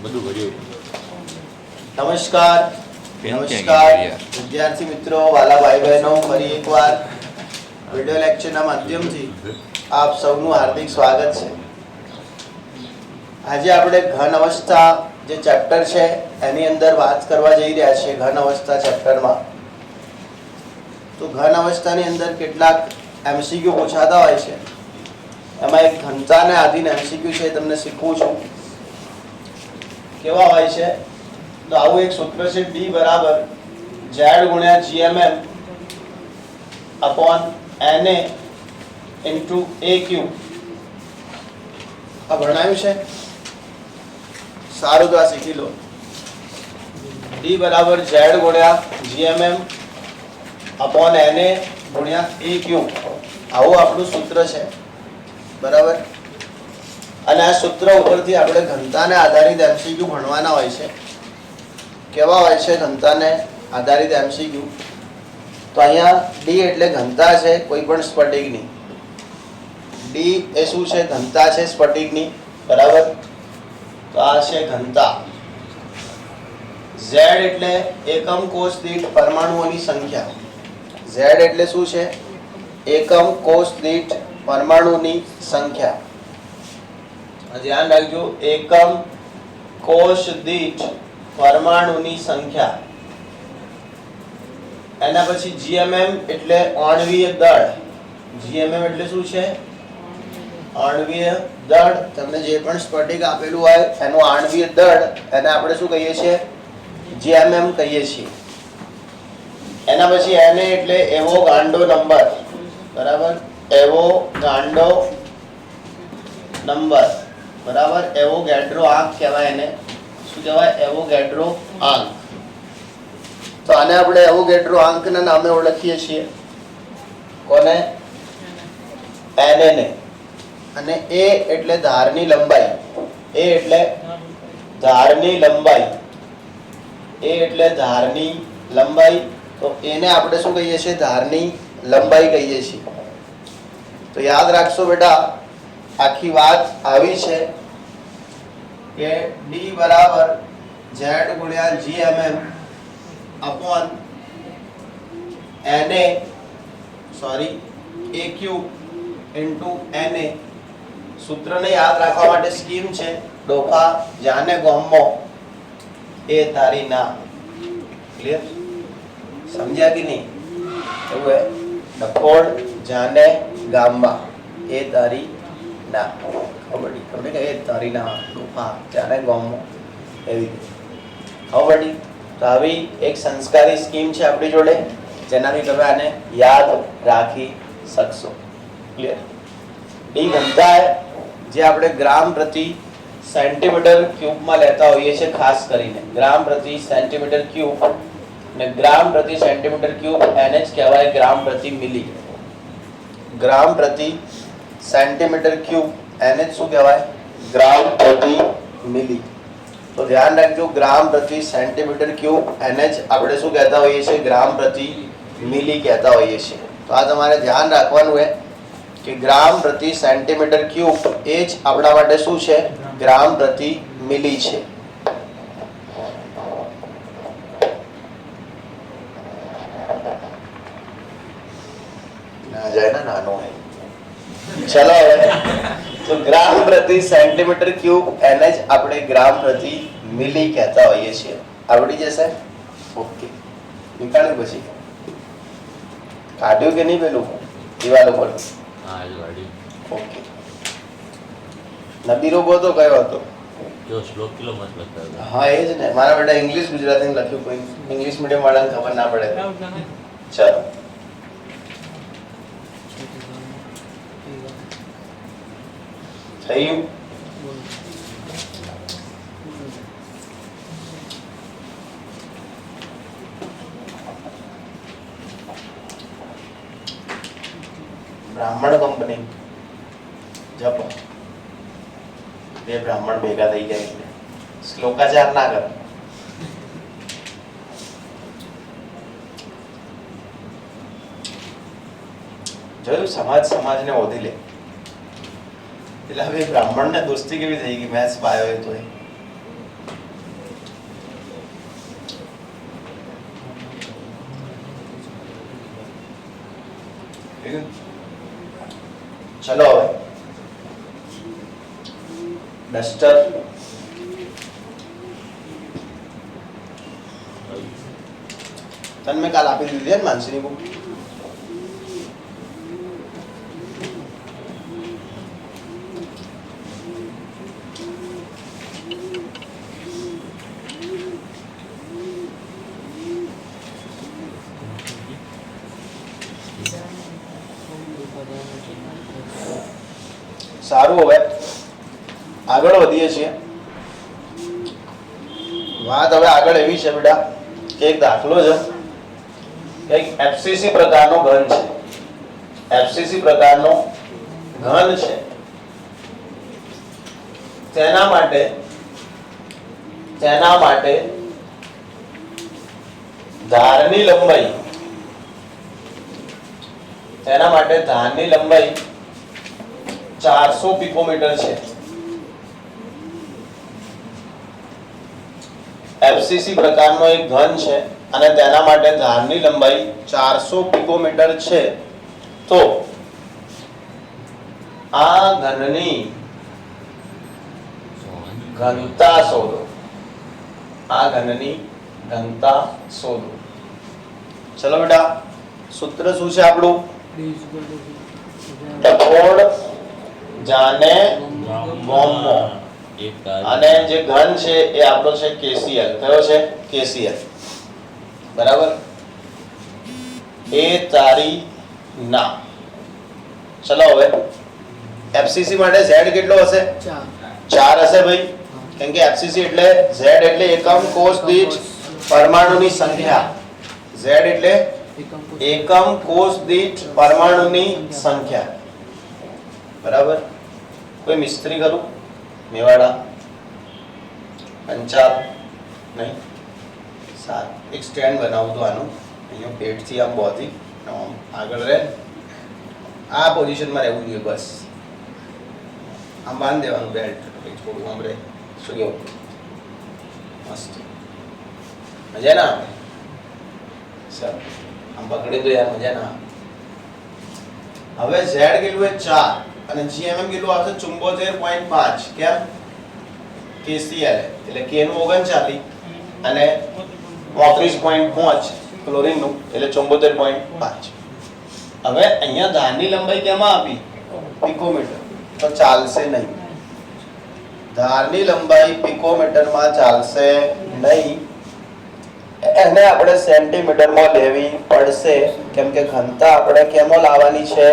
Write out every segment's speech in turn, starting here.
બધું કર્યું. નમસ્કાર વિદ્યાર્થી મિત્રો, વાલા ભાઈ બહેનો, ફરી એકવાર વિડિયો લેક્ચરના માધ્યમથી આપ સૌનું હાર્દિક સ્વાગત છે. આજે આપણે ઘન અવસ્થા જે ચેપ્ટર છે એની અંદર વાત કરવા જઈ રહ્યા છીએ. ઘન અવસ્થા ચેપ્ટરમાં તો ઘન અવસ્થાની અંદર કેટલાક એમસીક્યુ પૂછાતા હોય છે. એમાં એક ઘનતાને આધીન એમસીક્યુ છે, તમને શીખવું છું. કેવા હોય છે તો આવું એક સૂત્ર છે, D બરાબર Z ગુણ્યા GMM upon NA into AQ. આ ભણાયું છે, સારું તો આ શીખી લો. D બરાબર Z ગુણ્યા GMM અપોન NA ગુણ્યા AQ, આવું આપણું સૂત્ર છે, બરાબર. અને આ સૂત્ર ઉપરથી આપણે ઘનતાને આધારિત એમસીક્યુ ભણવાના હોય છે. કેવા હોય છે ઘનતાને આધારિત એમસીક્યુ? તો અહીંયા D એટલે ઘનતા છે કોઈ પણ સ્ફટિકની. D એ શું છે? ઘનતા છે સ્ફટિકની, બરાબર. તો આ છે ઘનતા. Z એટલે એકમ કોષ દીઠ પરમાણુઓની સંખ્યા. Z એટલે શું છે? એકમ કોષ દીઠ પરમાણુની સંખ્યા. ધ્યાન રાખજો, એકમ કોષ દીઠ પરમાણુની સંખ્યા. એના પછી GMM એટલે આણ્વીય દળ. GMM એટલે શું છે? આણ્વીય દળ. તમને જે પણ સ્ફટિક આપેલું હોય એનું આણ્વીય દળ, એને આપણે શું કહીએ છીએ? GMM કહીએ છીએ. એના પછી NA એટલે એવો ગાંડો નંબર, બરાબર. એવો ગાંડો નંબર, બરાબર. એવોગાડ્રો આંક કહેવાય એને. શું કહેવાય? એવોગાડ્રો આંક. તો આને આપણે એવોગાડ્રો આંકના નામે ઓળખીએ છીએ. કોને? NA ને. અને A એટલે ધારની લંબાઈ. A એટલે ધારની લંબાઈ. A એટલે ધારની લંબાઈ. તો એને આપણે શું કહીએ છીએ? ધારની લંબાઈ કહીએ છીએ. તો યાદ રાખશો બેટા, આખી વાત આવી છે કે D બરાબર Z ગુણ્યા GMM upon NA AQ into NA. સૂત્રને યાદ રાખવા માટે સ્કીમ છે, ડોફા જાને ગોમો એ તારી ના. ક્લિયર? સમજ્યા કે નહીં? એવું હે, ડકોડ જાને ગામમાં એ તારી ના. ખબર કે એ તારી ના ડોફા જાને ગોમો એવી ખબર. તો આવી એક સંસ્કારી સ્કીમ છે આપણી જોડે, જેનાથી તમે આને યાદ રાખી શકશો. ક્લિયર? D ઘનતા જે આપણે ગ્રામ પ્રતિ સેન્ટીમીટર ક્યુબમાં લેતા હોઈએ છીએ, ખાસ કરીને ગ્રામ પ્રતિ સેન્ટીમીટર ક્યુબ. અને ગ્રામ પ્રતિ સેન્ટીમીટર ક્યુબ એને જ કહેવાય ગ્રામ પ્રતિ મિલી. ગ્રામ પ્રતિ સેન્ટીમીટર ક્યુબ એને જ શું કહેવાય? ગ્રામ પ્રતિ મિલી. તો ધ્યાન રાખજો, ગ્રામ પ્રતિ સેન્ટીમીટર ક્યુબ એને જ આપણે શું કહેતા હોઈએ છીએ? ગ્રામ પ્રતિ મિલી કહેતા હોઈએ છીએ. તો આ તમારે ધ્યાન રાખવાનું છે કે ગ્રામ પ્રતિ સેન્ટીમીટર ક્યુબ એ જ આપણા માટે શું છે? ગ્રામ પ્રતિ મિલી છે. ના જાય ને, નાનો હે. ચલો હવે, તો ગ્રામ પ્રતિ સેન્ટીમીટર ક્યુબ એને જ આપણે ગ્રામ પ્રતિ મિલી કહેતા હોઈએ છીએ. આવડી જશે? ઓકે. નીકાળ્યું પછી કાઢ્યું કે નહીં પેલું દિવાલ ઉપર? ઓકે. નબીરો ગોતો કયો હતો? જો શ્લોક કિલો મત લખતા. હા એ જ ને. મારા બેટા ઇંગ્લિશ ગુજરાતી લખ્યું, કોઈ ઇંગ્લિશ મીડિયમ વાળાને ખબર ના પડે. ચલો, થયું? બ્રાહ્મણ કંપની જપ બે બ્રાહ્મણ ભેગા થઈ જાય એટલે શ્લોકાચાર ના કર. જોયું? સમાજને ઓધી લે. એટલે હવે બ્રાહ્મણને દોસ્તી કેવી થઈ ગઈ? મેથ્સ પાયો હોય તો चलो હવે ડસ્ટર તને મેં કાલ આપી દીધી ને માનસીની બુક સારું હવે આગળ વધીએ છીએ વાત હવે આગળ એવી છે બેટા કે એક દાખલો છે કે એક એફસીસી પ્રકારનો ઘન છે એફસીસી પ્રકારનો ઘન છે તેના માટે ધારની લંબાઈ 400 પિકોમીટર છે એફસીસી પ્રકારનો એક ઘન છે અને તેના માટે ધારની લંબાઈ 400 પિકોમીટર છે તો આ ઘનની ઘનતા શોધો ચલો બેટા સૂત્ર શું છે આપણું ટકોર જાને ગોમો અને જે ઘન છે એ આપણો છે KCl કયો છે KCl બરાબર એ તારી ના ચલો હવે એફસીસી માટે z કેટલો હશે 4 હશે ભાઈ કેમ કે એફસીસી એટલે z એટલે એકમ કોષ દીઠ પરમાણુની સંખ્યા z એટલે એકમ કોષ દીઠ પરમાણુની સંખ્યા બરાબર કોઈ મિસ્ત્રી કરું મેવાડા અંચાલ નહીં સારું એક સ્ટેન્ડ બનાવું તો આનું અહીંયા પેટથી આમ બોધી આમ આગળ રહે આ પોઝિશનમાં રહેવું જોઈએ બસ આમ બાંધી દેવાનું બેલ્ટ થોડું આમ રહે શું કેવું મસ્ત મજા ના આવે સર આમ પકડી દો યાર મજા ના આવે હવે z કેટલું એ 4 અને gmm કેટલું આવશે 74.5 કેમ KCl એટલે k નું 39 અને 34.5 ક્લોરીન નું એટલે 74.5 હવે અહીંયા ધારની લંબાઈ કેમાં આપી પિકોમીટર તો ચાલશે નહીં ધારની લંબાઈ પિકોમીટરમાં ચાલશે નહીં એને આપણે સેન્ટીમીટરમાં લેવી પડશે કેમ કે ઘનતા આપણે કેમો લાવવાની છે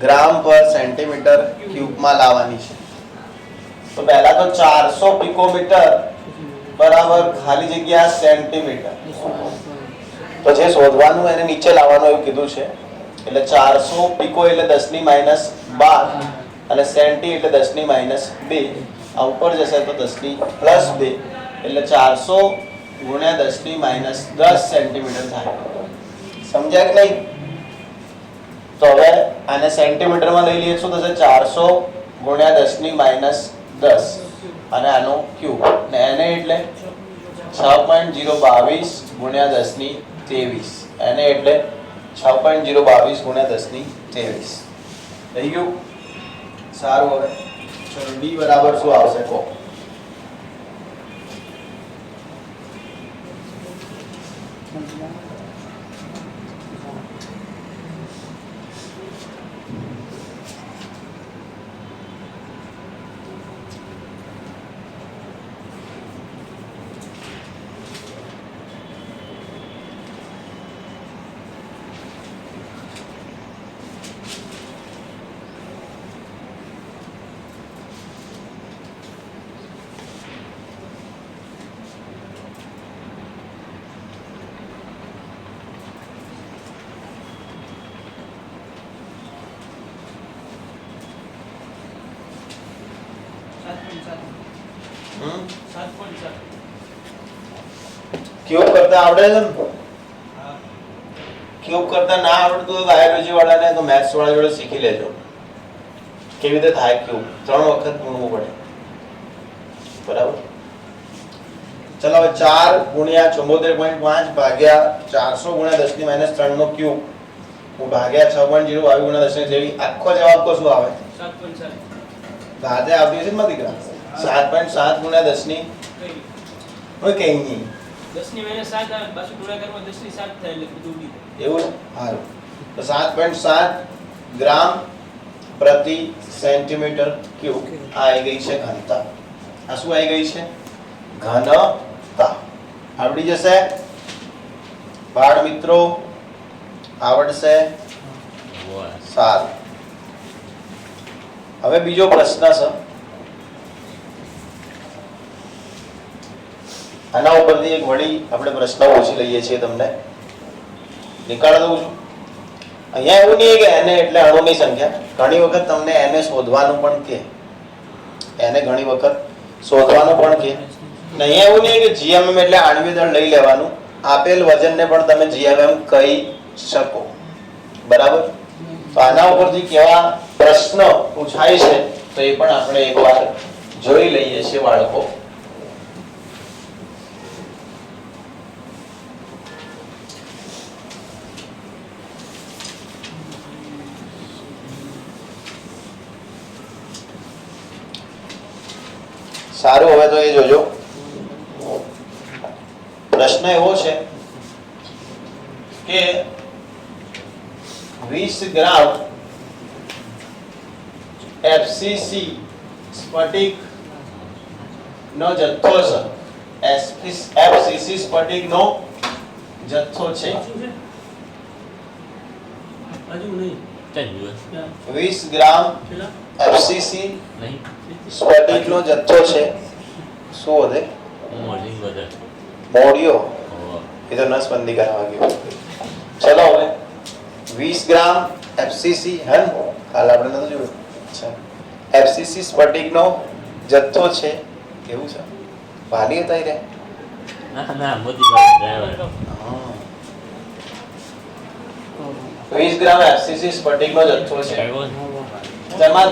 ગ્રામ પર સેન્ટીમીટર ક્યુબમાં લાવવાની છે તો પહેલા તો 400 પિકોમીટર બરાબર ખાલી જગ્યા સેન્ટીમીટર તો જે શોધવાનું એને નીચે લાવવાનું એવું કીધું છે એટલે 400 પિકો એટલે 10 ની -12 અને સેન્ટી એટલે 10 ની -2 આ ઉપર જશે તો 10 ની +2 એટલે 400 ગુણ્યા 10 ની -10 સેન્ટીમીટર થાય સમજ્યા કે નહીં તો હવે આને સેન્ટીમીટરમાં લઈ લઈએ શું થશે 400 ગુણ્યા 10 ની -10 અને આનો ક્યુબ ને એને એટલે 6.022 ગુણ્યા 10 ની 23 એને એટલે 6.022 ગુણ્યા 10 ની 23 થઈ ગયું સારું હવે ચલો d બરાબર શું આવશે કહો ક્યુબ કરતા આવડે છે ને ક્યુબ કરતા ના આવડતું તો બાયોલોજી વાળાને તો મેથ્સ વાળા જોડે શીખી લેજો કેવી રીતે થાય ક્યુબ 3 વખત ગુણવું પડે બરાબર ચલો હવે 4 ગુણ્યા 74.5 ભાગ્યા 400 ગુણ્યા 10 ની -3 નો ક્યુબ હું ભાગ્યા 6.0 આવી ગુણ્યા 10 ની જેવી આખો જવાબ કો શું આવે 7.7 ગાતે આવતી હશે ને મત દીકરા 7.7 ગુણ્યા 10 ની ઓય કઈ નહીં 10 ની -7 આવે પાછું ગુણાકારમાં 10 ની 7 થાય એટલે બધું ઉડી જાય. એવું ને હારું તો 7.7 ગ્રામ પ્રતિ સેન્ટીમીટર ક્યુબ આ આવી ગઈ છે ઘનતા. આ શું આવી ગઈ છે ઘનતા. આવડી જશે બાળ મિત્રો? આવડશે? વાહ. સારું. હવે બીજો પ્રશ્ન છે. આના ઉપરથી એક વળી આપણે પ્રશ્ન પૂછી લઈએ છીએ તમને. નીકાળી દઉં છું. અહીંયા એવું નહીં કે એને એટલે અણુની સંખ્યા. ઘણી વખત તમને એને શોધવાનું પણ કે એને ઘણી વખત શોધવાનું પણ કે. ને અહીંયા એવું નહીં કે જીએમએમ એટલે આણ્વિક દળ લઈ લેવાનું. આપેલ વજનને પણ તમે જીએમએમ કહી શકો. બરાબર? તો આના ઉપરથી કેવા પ્રશ્ન પૂછાય છે તો એ પણ આપણે એકવાર જોઈ લઈએ છીએ બાળકો. સારું, હવે તો એ જોજો. પ્રશ્ન એવો છે કે 20 ગ્રામ FCC સ્ફટિક નો જથ્થો છે. FCC સ્ફટિક નો જથ્થો છે. હજુ નહીં. 20 ગ્રામ કેટલા? FCC નહીં સ્ફટિક નો જથ્થો છે. શું વધે? મોર્નિંગ વધે. મોડિયો. ઓહ. એ તો નસબંધી કરવા ગયો. ચલો હવે 20 ગ્રામ FCC હે ને? કાલ આપણે નતું જોયું. અચ્છા, FCC સ્ફટિકનો જથ્થો છે એવું છે. વાલી હતા રે. ના મોદી ડ્રાઈવર. 20 ગ્રામ FCC સ્ફટિકનો જથ્થો છે. ડ્રાઈવર. તેમાં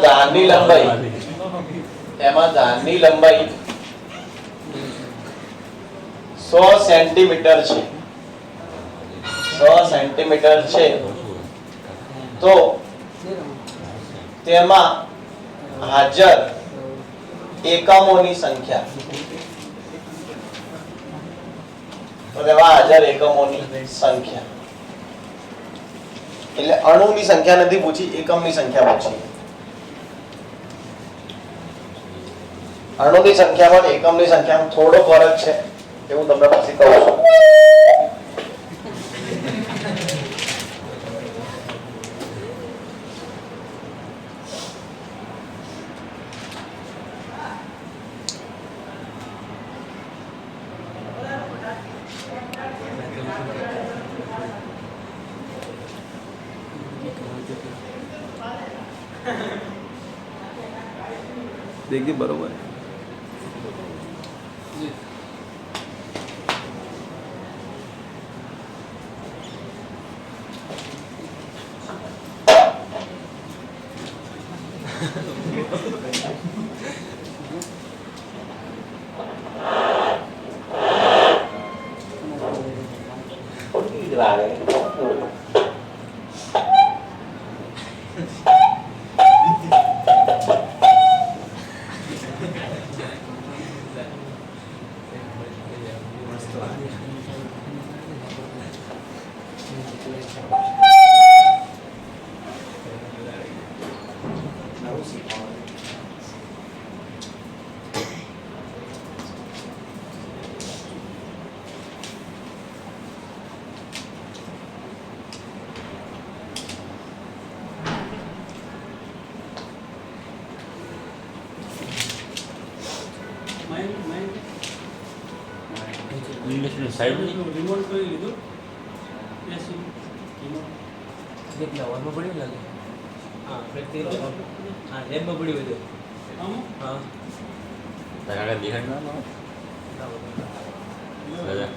ધારની લંબાઈ 100 સેન્ટીમીટર છે. 100 સેન્ટીમીટર છે તો તેમાં હાજર એકમોની સંખ્યા એટલે અણુની સંખ્યા નથી પૂછી, એકમની સંખ્યા પૂછી. અણુની સંખ્યામાં અને એકમની સંખ્યામાં થોડો ફરક છે એવું તમને પછી કહું છું. देखिए बरोबर ઇંગ્લિશની સાઈડ રિમોટ કરી લીધું. એસી રિમોટ. કેટલા વારમાં પડ્યું લાગે? હા, પ્રેક્ટિસ. હા, લેબમાં પડ્યું હતું. આમ હા. તારા દેખાડ ના દાદા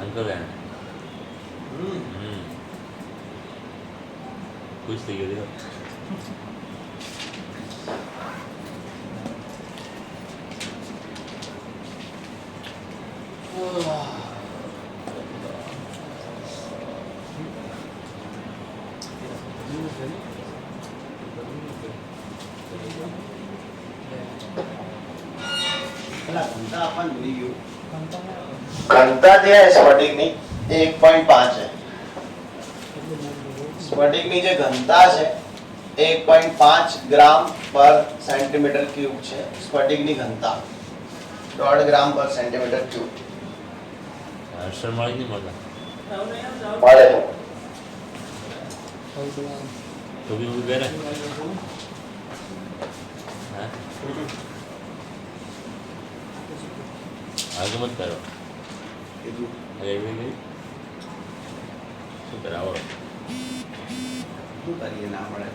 અંકલ હે. ખુશ થઈ ગયો દેખો. પેલા ઘનતા આપણને ભૂલી ગયું. ઘનતા જે છે સ્ફટિકની એ 1.5 છે. સ્ફટિકની જે ઘનતા છે એ 1.5 ગ્રામ પર સેન્ટીમીટર ક્યુબ છે. સ્ફટિકની ઘનતા 1.5 ગ્રામ પર સેન્ટીમીટર ક્યુબ આન્સર મળી નહીં મળતા મળે. તો બી ઉભી કરે હા આગળ મત કરો કીધું એવી નહીં શું કરાવો શું કરીએ ના મળે.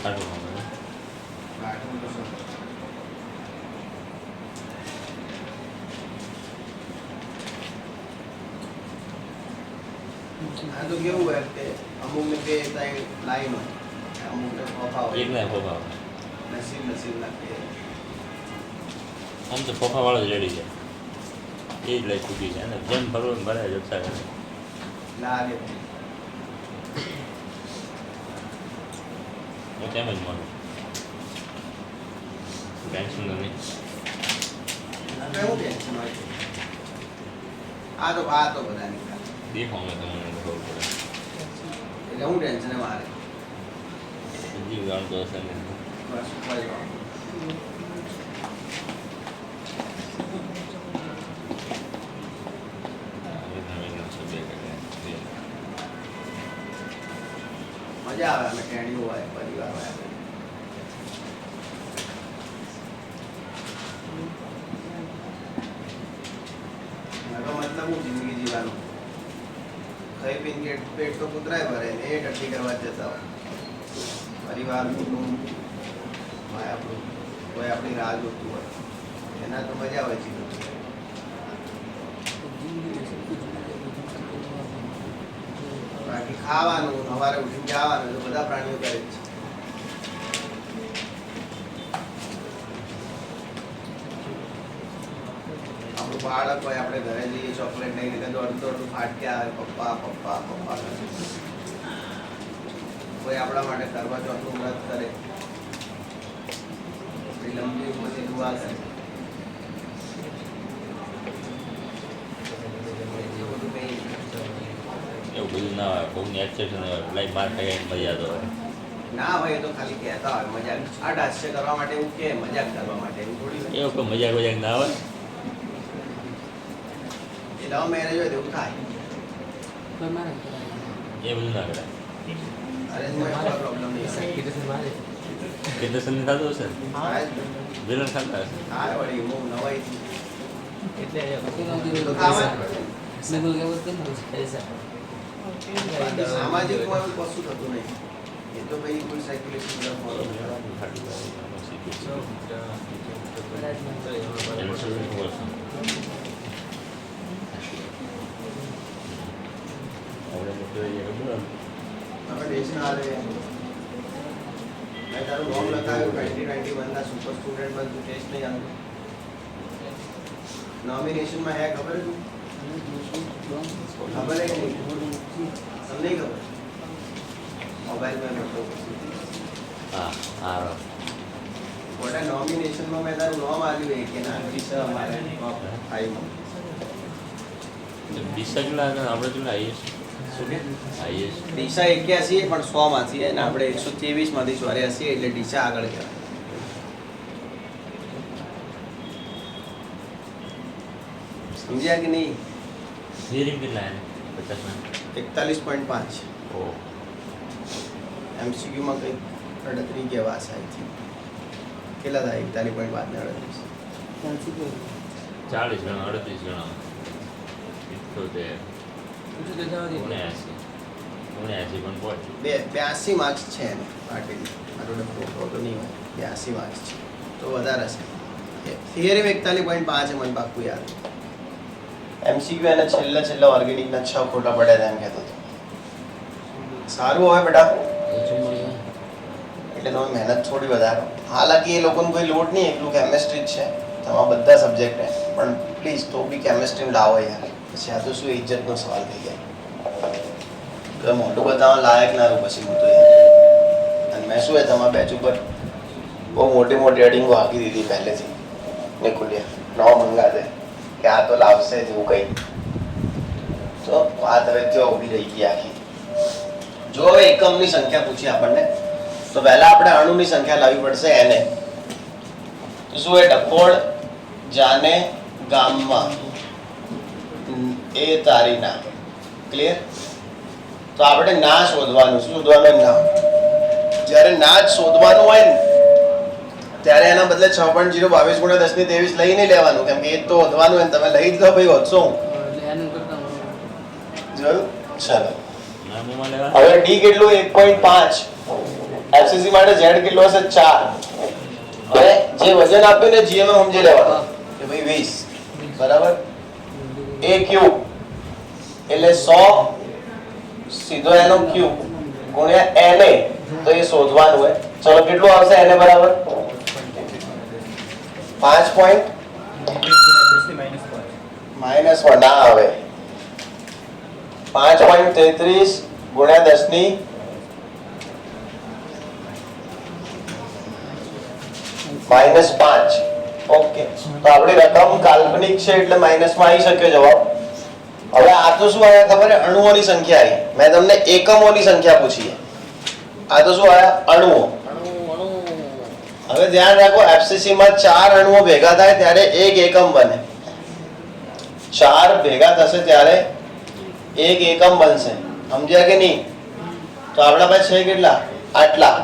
સારું મળે આટલું તો શું. આ તો કેવું હોય કે અમુક ને બે લાઈન હોય અમુક ને ફોફા હોય એક ના ફોફા નસીબ ના કે આમ તો ફોફા વાળો જ રેડી છે એ જ લઈ ચૂકી છે ને જેમ ભરવું એમ ભરાય જતા કરે લાગે હું તેમ જ માનું ટેન્શન નહીં કેવું ટેન્શન હોય છે? આ તો બધા નીકળે દેખો અમે તમને ખબર પડે એટલે હું ટેન્શન મારે જીવ જાણતો હશે ને બસ ઉપર જવાનું. મજા આવે અમે ટેણીઓ હોય પરિવાર હોય મારો મતલબ હું જિંદગી જીવાનું ખાઈ પીને પેટ તો કૂતરાય ભરે ને એ ટટ્ટી કરવા જતા હોય પરિવાર કુટુંબ હોય આપણું કોઈ આપણી રાહ જોતું હોય એના તો મજા આવે છે. બાકી ખાવાનું સવારે ઉઠીને જવાનું તો બધા પ્રાણીઓ કરે જ છે. આપણું બાળક હોય આપણે ઘરે જઈએ ચોકલેટ લઈને કે દોડતું ફાટક્યા આવે પપ્પા પપ્પા પપ્પા કરે. કોઈ આપણા માટે કરવા ચોથનું વ્રત કરે લંબી પછી દુઆ કરે. એવું બધું કંઈ એવું બધું ના હોય બહુ એક્સેપ્શન હોય લાઈક માર ખાઈ મજા તો હોય ના હોય એ તો ખાલી કહેતા હોય મજાક હાસ્ય કરવા માટે એવું કે મજાક કરવા માટે એવું થોડી હોય. એવું કોઈ મજાક વજાક ના હોય એ લવ મેરેજ હોય તો એવું થાય. એ બધું ના કરાય અરેન્જમાં કોઈ પ્રોબ્લેમ નહીં હોય. કેટલે સંધિ થતું હશે ને થાય જ ને. વિલન ખાતા હશે થાય વળી હું નવાઈ છું. એટલે તો ખાવા જ પડે. બાકી સામાજિકમાં એવું કશું થતું નહીં. એ તો ભાઈ કોઈ સાયકોલોજી ફોલો હવે દેશના હાલે મેં તારું નામ લખાવ્યું 2021 ના સુપર સ્ટુડન્ટ બધું ટેસ્ટ નહીં આવતું. નોમિનેશનમાં હે ખબર તું ખબર હે કે નહીં તમને નહીં ખબર મોબાઈલમાં લખતો હા હા મોટા નોમિનેશનમાં મેં તારું નામ આવ્યું એ કે ના વિશે અમારે ટોપ 5 માં દિશા કેટલા હતા આપણે કેટલા આઈએસ શું કે આઈએસ દિશા 81 પણ 100 માંથી અને આપણે 123 માંથી 84 એટલે દિશા આગળ કહેવાય. સમજ્યા કે નહીં? સિયરિંગ કેટલા એને 50 ના 41.5 ઓ MCQ માં કંઈક 38 જેવા હશે આઈ થિંક. કેટલા થાય 41.5 ને 38? 40 ગણા 38 ગણા 78 79 પણ પહોંચ્યું 82 માર્ક્સ છે એને પાર્ટીની. મારો ફોટો તો નહીં હોય 82 માર્ક્સ છે તો વધારે છે. થિયરી 41.5 મને પાક્કું યાદ. MCQ એને છેલ્લા ઓર્ગેનિકના 6 ખોટા પડ્યા હતા એમ કહેતો હતો. સારું હોય બેટા એટલે તમે મહેનત થોડી વધારો. હાલાકી એ લોકોને કોઈ લોડ નહીં એટલું કેમેસ્ટ્રી જ છે તમારા બધા સબ્જેક્ટ પણ પ્લીઝ તો બી કેમેસ્ટ્રી લાવો યાર. પછી આ તો શું ઇજ્જતનો સવાલ થઈ જાય કે મોટું બતાવવા લાયક ના રહું પછી હું તો યાર. અને મેં શું હોય તમારા બેચ ઉપર બહુ મોટી મોટી અડીંગો હાકી દીધી પહેલેથી નિકુલિયા ન મંગા દે કે આ તો લાવશે જ એવું કંઈ. તો વાત હવે ત્યાં ઊભી રહી ગઈ આખી. જો હવે એકમની સંખ્યા પૂછી આપણને તો પહેલા આપણે અણુની સંખ્યા લાવવી પડશે એને. તો શું એ ડફોડ જાને ગામમાં એ તારી ના. ક્લિયર? તો આપણે ના શોધવાનું. શું શોધવાનું? ના. જ્યારે ના જ શોધવાનું હોય ને ત્યારે એના બદલે 6.0 22 × 10 ની 23 લઈ નહીં લેવાનું, કેમ કે એ તો વધવાનું હોય ને તમે લઈ જ લો ભાઈ, વધશો હું. જોયું? ચાલો નામુમાં લેવા હવે ડી કેટલું? 1.5. એફસીસી માટે ઝેડ કેટલું હશે? 4. હવે જે વજન આપ્યું ને જીએમ સમજી લેવાનું કે ભાઈ 20 બરાબર. એ ક્યુબ એટલે 100 સીધો એનો ક્યુબ ગુણ્યા એને, તો એ શોધવાનું હોય. ચલો કેટલું આવશે એને બરાબર? 5. -1 ના આવે. 5.33 ગુણ્યા 10 ની -5. ઓકે, તો આપણી રકમ કાલ્પનિક છે એટલે માઇનસમાં આવી શકે જવાબ. હવે આ તો શું આવ્યા ખબર છે? અણુઓની સંખ્યા આવી. મેં તમને એકમોની સંખ્યા પૂછી. આ તો શું આવ્યા? અણુઓ. હવે ધ્યાન રાખો, એફસીસી માં 4 અણુઓ ભેગા થાય ત્યારે એક એકમ બને. 4 ભેગા થશે ત્યારે એક એકમ બનશે. સમજ્યા કે નહીં? તો આપણા પાસે છે કેટલા? આટલા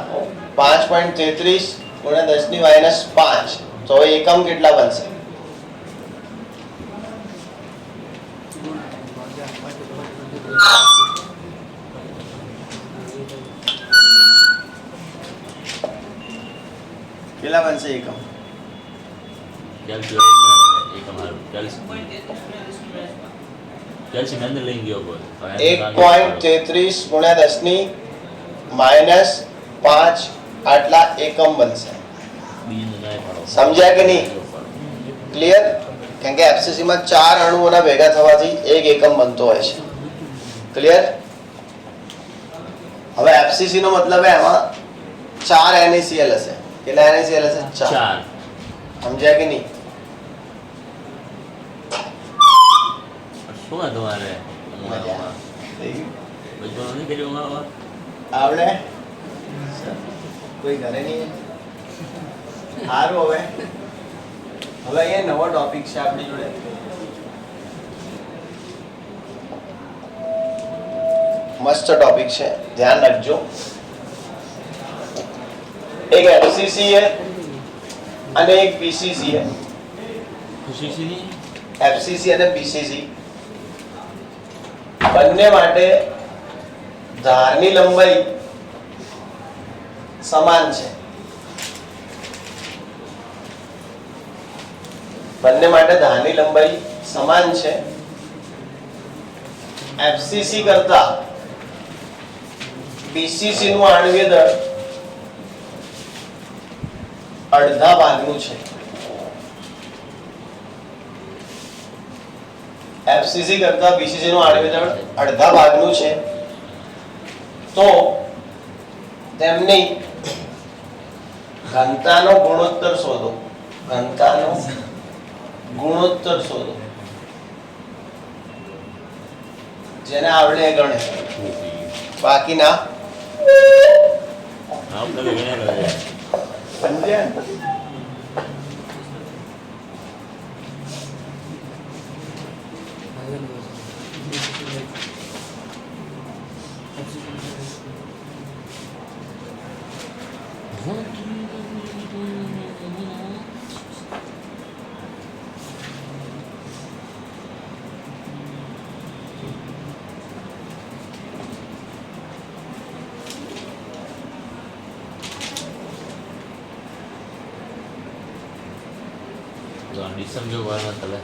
5.33 ગુણ્યા 10 ની -5. તો હવે એકમ કેટલા બનશે? કેટલા બનશે એકમ? કેલ્શિયમ અંદર લઈ ગયો બોલ 1.33 ગુણ્યા 10 ની -5 આટલા એકમ બનશે. સમજ્યા કે નહીં? ક્લિયર? કેમ કે એફસીસી માં 4 અણુઓના ભેગા થવાથી એક એકમ બનતો હોય છે. ક્લિયર? હવે એફસીસી નો મતલબ એમાં 4 NaCl હશે. કેટલા NaCl હશે? 4. સમજ્યા કે નહીં? શું તમારે નહીં કર્યું આવડે? કોઈ ઘરે નહીં? સારું. હવે અહીંયા નવો ટોપિક છે આપણી જોડે. મસ્ત ટોપિક છે, ધ્યાન રાખજો. એક એફસીસી છે અને એક બીસીસી છે. એફસીસી અને બીસીસી બંને માટે ધારની લંબાઈ સમાન છે. બંને માટે ધારની લંબાઈ સમાન છે. એફસીસી કરતા બીસીસી નું આણ્વીય દળ અડધા ભાગનું છે. એફસીસી કરતા બીસીસી નું આણ્વીય દળ અડધા ભાગનું છે. તો તેમની ઘનતાનો ગુણોત્તર શોધો. ઘનતાનો ગુણોત્તર શોધો. જેને આવડે એ ગણે, બાકી ના સમજ્યા? સમજો વાળા તલે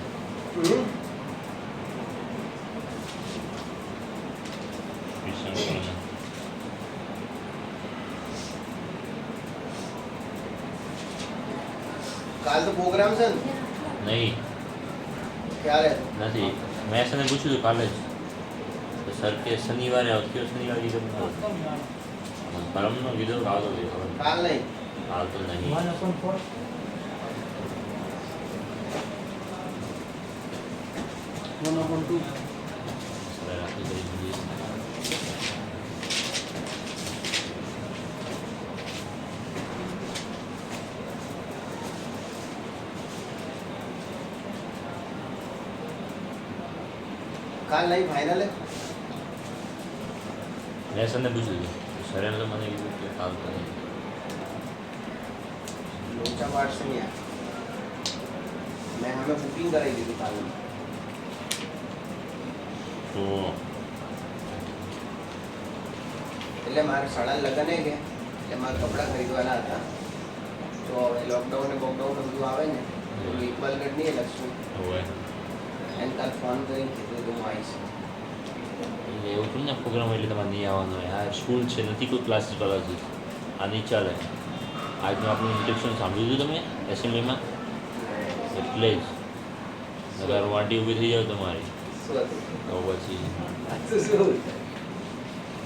કાલ તો પ્રોગ્રામ છે ને? નહીં, ક્યારે? નથી. મેં સને પૂછ્યું હતું કાલે જ, તો સર કે શનિવારે આવતો. શનિવારે કીધું પરમનો કીધું કે આવતો. કાલ નહીં, હાલ તો નહીં 1/4 1/2 રાખી દઈએ કાલ નહીં ફાઇનલ લેસનને પૂછી લીધું સરે તો મને કીધું કે હાલ તો નહીં લોચા પાડશે ને યાર મેં હમે બુકિંગ કરાવી દીધું કાલનું તો એટલે મારે સળા લગન કે એટલે મારે કપડાં ખરીદવાના હતા તો હવે લોકડાઉન ને બોકડાઉન ને બધું આવે ને તો ઇક્વલગઢ નહીં લખશું હવે એને કાલ ફોન કરીને કીધું તો હું આવીશ એવું થોડું ને પ્રોગ્રામ એટલે તમારે નહીં આવવાનું હોય આ સ્કૂલ છે નથી કોઈ ક્લાસીસ ક્લાસીસ આ નહીં ચાલે આજનું આપણું ઇન્સ્ટ્રક્શન સાંભળ્યું હતું તમે એસેમ્બલીમાં એટલે જ નગર વાંટી ઊભી થઈ જાવ તમારી શું હતું તો પછી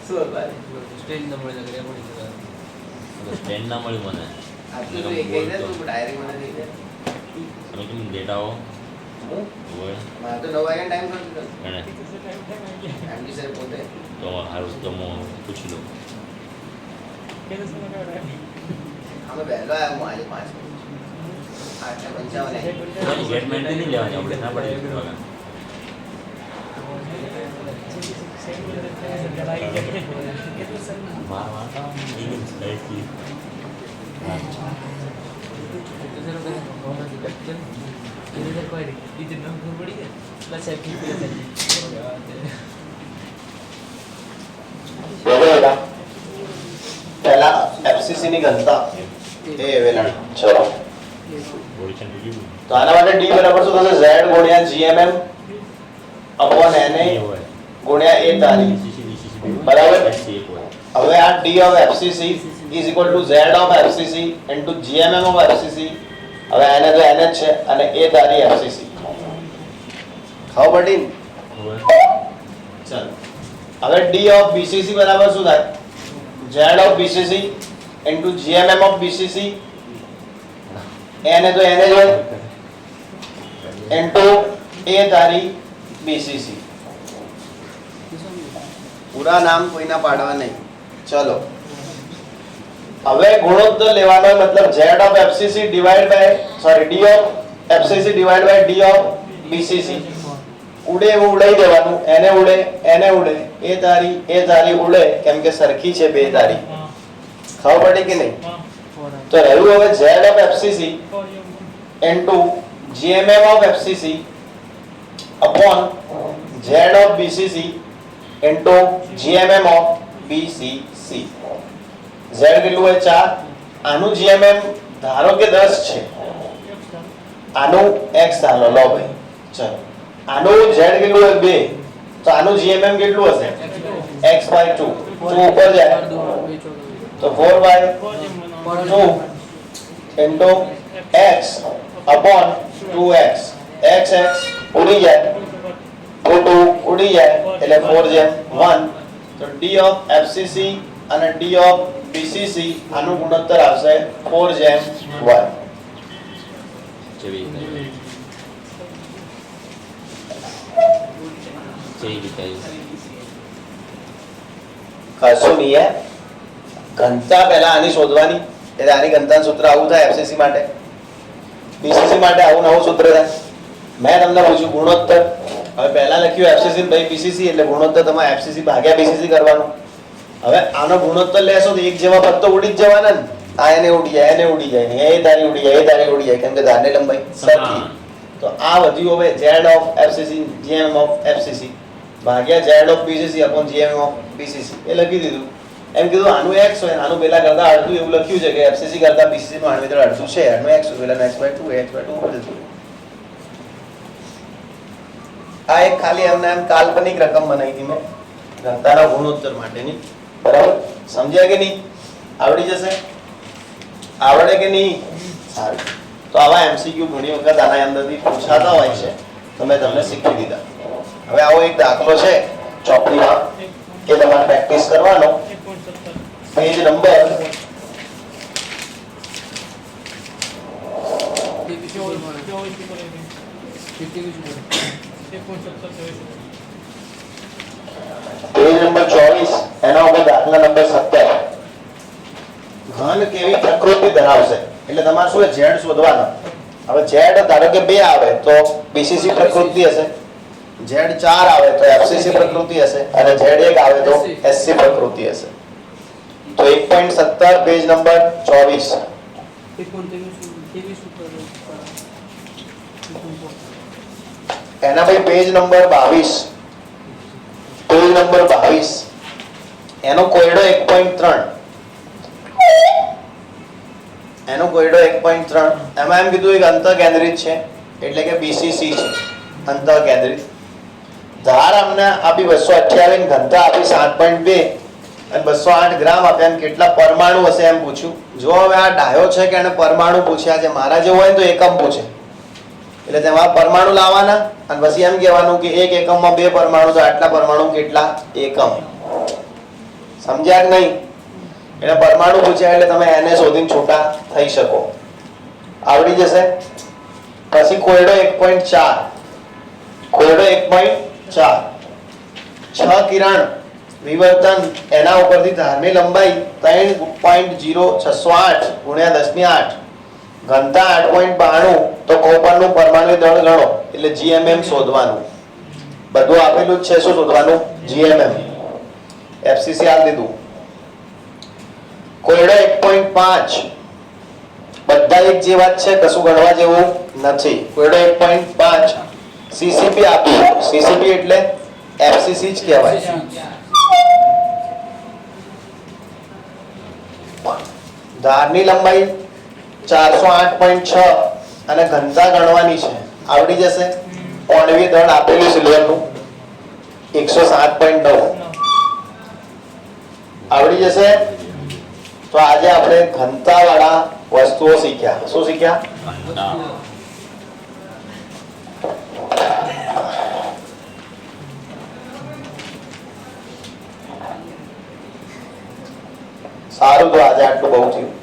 શું ભાઈ સ્ટેજ ન મળે તો રેકોર્ડિંગ કરે સ્ટેન્ડ ના મળ્યું મને આટલું તો એક કહી દે તું ડાયરેક્ટ મને કહી દે તમે કેમ લેટ આવો હું હોય મારે તો 9 વાગ્યાનો ટાઈમ થતો એને એમડી સર પોતે તો સારું તો હું પૂછી લઉં અમે વહેલો આવ્યો હું આજે 5 8:55 ગેટ મેન્ટેન નહીં લેવાની આપણે ના પડે પહેલા એફસીસી ની ઘનતા એ વેલણ ચલો તો આના માટે d બરાબર શું થશે z ગુણ્યા gmm upon na ગુણ્યા a તારી બરાબર હવે આ d of fcc is equal to z of fcc into gmm of fcc હવે આને તો n જ છે અને a તારી fcc ખાવ પડી ચાલો હવે d of bcc બરાબર શું થાય z of bcc into gmm of bcc n તો n જ હોય into a તારી bcc પૂરા નામ કોઈના પાડવા નહીં ચલો હવે ગુણોત્તર લેવાનો મતલબ z of fcc divided by d of fcc divided by d of bcc ઉડે એવું ઉડાઈ દેવાનું એને ઉડે એ તારી ઉડે કેમ કે સરખી છે બે તારી ખબર પડી કે નહીં તો રહ્યું હવે z of fcc into gmm of fcc upon z of bcc into gmm of bcc z કેટલું હોય 4 આનું gmm ધારો કે 10 છે આનું x ધારો લો ભાઈ ચલો આનું z કેટલું હોય 2 તો આનું gmm કેટલું હશે x/2 2 ઉપર જાય તો 4/2 into x upon 2x x ઉડી જાય 2 ઉડી જાય એટલે 4/1 તો d of fcc અને d of bcc આનું ગુણોત્તર આવશે 4/1 જેવી રીતે કશું નહીં હે ઘનતા પહેલા આની શોધવાની એટલે આની ઘનતાનું સૂત્ર આવું થાય એફસીસી માટે બીસીસી માટે આવું નવું સૂત્ર થાય મેં તમને પૂછ્યું ગુણોત્તર હવે પહેલા લખ્યું એફસીસી પછી બીસીસી એટલે ગુણોત્તર તમારે એફસીસી ભાગ્યા બીસીસી કરવાનું હવે આનો ગુણોત્તર લેશો તો એક જેવા પદ તો ઉડી જ જવાના ને આ એને ઉડી જાય એ તારી ઉડી જાય કેમ કે ધારની લંબાઈ સરખી તો આ વધ્યું હવે z of fcc gmm of fcc ભાગ્યા z of bcc upon gmm of bcc એ લખી દીધું એમ કીધું આનું x હોય આનું પેલા કરતા અડધું એવું લખ્યું છે કે fcc કરતા bcc નું આનું વિતરણ અડધું છે આનું x હોય પેલા x/2 ઉપર જતું આ એક ખાલી એમને એમ કાલ્પનિક રકમ બનાવી હતી મેં ઘનતાના ગુણોત્તર માટેની બરાબર સમજ્યા કે નહીં આવડી જશે આવડે કે નહીં સારું તો આવા એમસીક્યુ ઘણી વખત આના અંદરથી પૂછાતા હોય છે તો મેં તમને શીખવી દીધા હવે આવો એક દાખલો છે ચોપડીમાં કે તમારે પ્રેક્ટિસ કરવાનો પેજ નંબર પેજ નંબર 24 એના ઉપર દાખલા નંબર 17 ઘન કેવી પ્રકૃતિ ધરાવશે એટલે તમારે શું z શોધવાનો હવે z ધારો કે 2 આવે તો BCC પ્રકૃતિ હશે z 4 આવે તો FCC પ્રકૃતિ હશે અને z 1 આવે તો SC પ્રકૃતિ હશે તો 1.17 પેજ નંબર 24 એના ભાઈ પેજ નંબર 22 પેજ નંબર 22 એનો કોયડો 1.3 એનો કોયડો 1.3 એમાં એમ કીધું એક અંતઃકેન્દ્રિત છે એટલે કે BCC છે અંતઃકેન્દ્રિત ધાર અમને આપી 228 ઘનતા આપી 7.2 અને 208 ગ્રામ આપ્યા એમ કેટલા પરમાણુ હશે એમ પૂછ્યું જો હવે આ ડાયો છે કે એને પરમાણુ પૂછ્યા છે મારા જેવો હોય તો એકમ પૂછે એટલે તેમાં પરમાણુ લાવવાના અને પછી એમ કહેવાનું કે એક એકમમાં 2 પરમાણુ તો આટલા પરમાણુ કેટલા એકમ સમજ્યા કે નહીં એટલે પરમાણુ પૂછ્યા એટલે તમે એને શોધીને છૂટા થઈ શકો આવડી જશે પછી કોયડો 1.4 કોયડો 1.4 6 કિરણ વિવર્તન એના ઉપરથી ધારની લંબાઈ 3.0608 ગુણ્યા 10⁸ ઘનતા 8.92 તો કોપરનું પરમાણુ દળ ગણો એટલે GMM શોધવાનું બધું આપેલું જ છે શું શોધવાનું GMM FCC આલ દીધું કોયડો 1.5 બધા એક જેવા જ છે કશું ગણવા જેવું નથી કોયડો 1.5 CCP આપ્યું CCP એટલે FCC જ કહેવાય ધારની લંબાઈ 408.6 અને ઘનતા ગણવાની છે આવડી જશે કોણવી દળ આપેલું સિલ્વરનું 107.9 આવડી જશે તો આજે આપણે ઘનતા વાળા વસ્તુઓ શીખ્યા શું શીખ્યા સારું તો આજે આટલું બહુ થયું